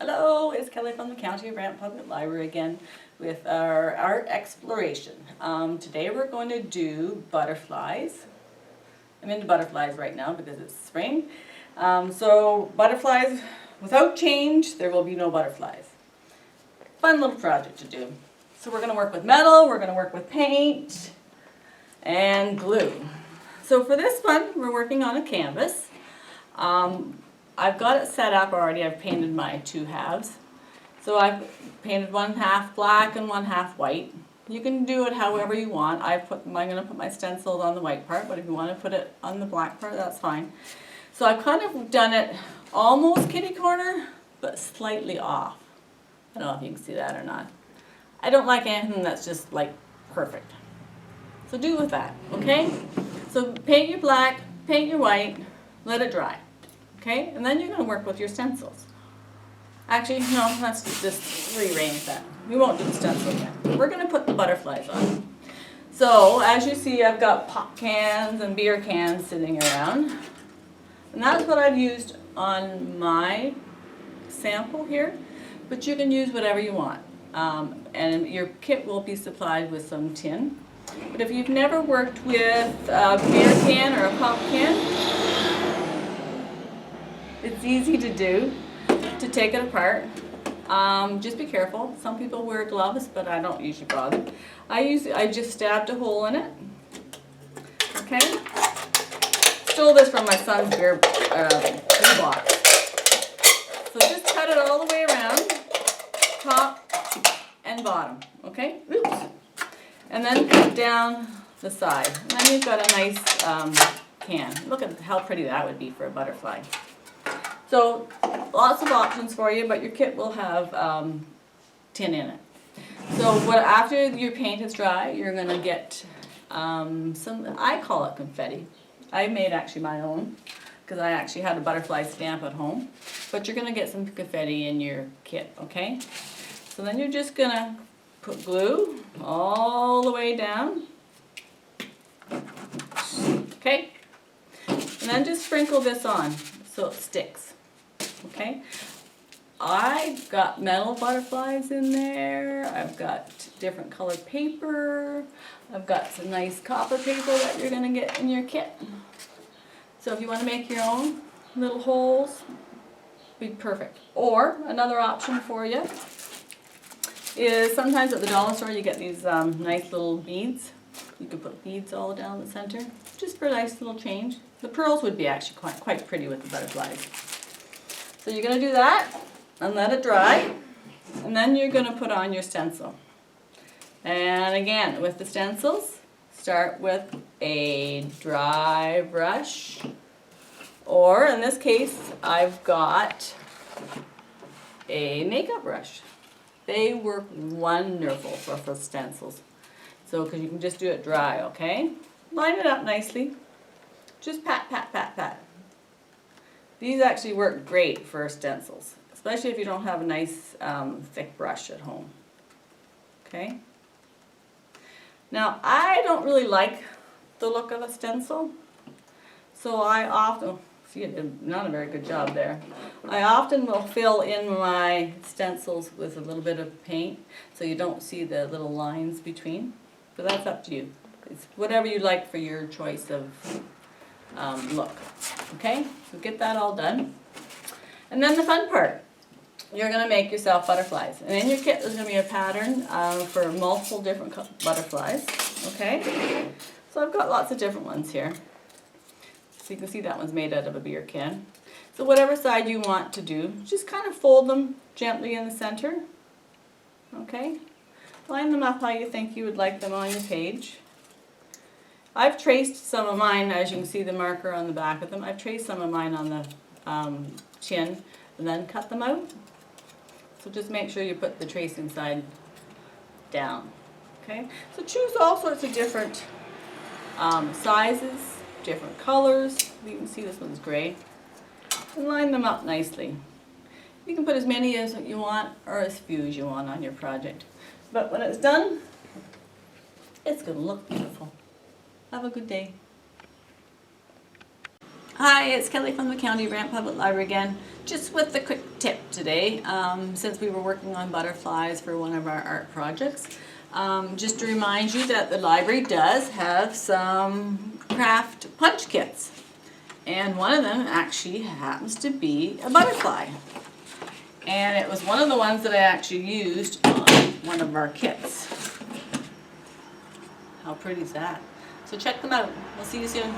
Hello, it's Kelly from the County of Brant Public Library again with our art exploration. Today we're going to do butterflies. I'm into butterflies right now because it's spring. So butterflies, without change, there will be no butterflies. Fun little project to do. So we're going to work with metal, we're going to work with paint, and glue. So for this one, we're working on a canvas. I've got it set up already. I've painted my two halves. So I've painted one half black and one half white. You can do it however you want. I'm going to put my stencils on the white part, but if you want to put it on the black part, that's fine. So I've kind of done it almost kitty corner, but slightly off. I don't know if you can see that or not. I don't like anything that's just like perfect. So do with that, okay? So paint your black, paint your white, let it dry. Okay, and then you're going to work with your stencils. Actually, no, let's just rearrange that. We won't do the stencil yet. We're going to put the butterflies on. So, as you see, I've got pop cans and beer cans sitting around. And that's what I've used on my sample here. But you can use whatever you want. And your kit will be supplied with some tin. But if you've never worked with a beer can or a pop can, it's easy to do, to take it apart. Just be careful. Some people wear gloves, but I don't usually bother. I just stabbed a hole in it. Okay. Stole this from my son's beer box. So just cut it all the way around, top and bottom. Okay. Oops. And then cut down the side. And then you've got a nice can. Look at how pretty that would be for a butterfly. So lots of options for you, but your kit will have tin in it. So after your paint is dry, you're going to get some, I call it confetti. I made actually my own because I actually had a butterfly stamp at home. But you're going to get some confetti in your kit, okay? So then you're just going to put glue all the way down. Okay? And then just sprinkle this on so it sticks. Okay, I've got metal butterflies in there, I've got different colored paper, I've got some nice copper paper that you're going to get in your kit. So if you want to make your own little holes, be perfect. Or another option for you is sometimes at the dollar store you get these nice little beads. You could put beads all down the center, just for a nice little change. The pearls would be actually quite pretty with the butterflies. So you're going to do that and let it dry, and then you're going to put on your stencil. And again, with the stencils, start with a dry brush, or in this case, I've got a makeup brush. They work wonderful for stencils. So, because you can just do it dry, okay? Line it up nicely. Just pat, pat, pat, pat. These actually work great for stencils, especially if you don't have a nice thick brush at home. Okay? Now, I don't really like the look of a stencil, so I often, see, I did not a very good job there. I often will fill in my stencils with a little bit of paint so you don't see the little lines between, but that's up to you. It's whatever you like for your choice of look. Okay, so get that all done. And then the fun part, you're going to make yourself butterflies. And in your kit there's going to be a pattern for multiple different butterflies. Okay, so I've got lots of different ones here. So you can see that one's made out of a beer can. So whatever side you want to do, just kind of fold them gently in the center. Okay, line them up how you think you would like them on your page. I've traced some of mine, as you can see the marker on the back of them. I've traced some of mine on the chin and then cut them out. So just make sure you put the tracing side down. Okay, so choose all sorts of different sizes, different colors. You can see this one's gray. And line them up nicely. You can put as many as you want or as few as you want on your project. But when it's done, it's going to look beautiful. Have a good day. Hi, it's Kelly from the County of Brant Public Library again, just with a quick tip. today, since we were working on butterflies for one of our art projects. Just to remind you that the library does have some craft punch kits. And one of them actually happens to be a butterfly. And it was one of the ones that I actually used on one of our kits. How pretty is that? So check them out. We'll see you soon.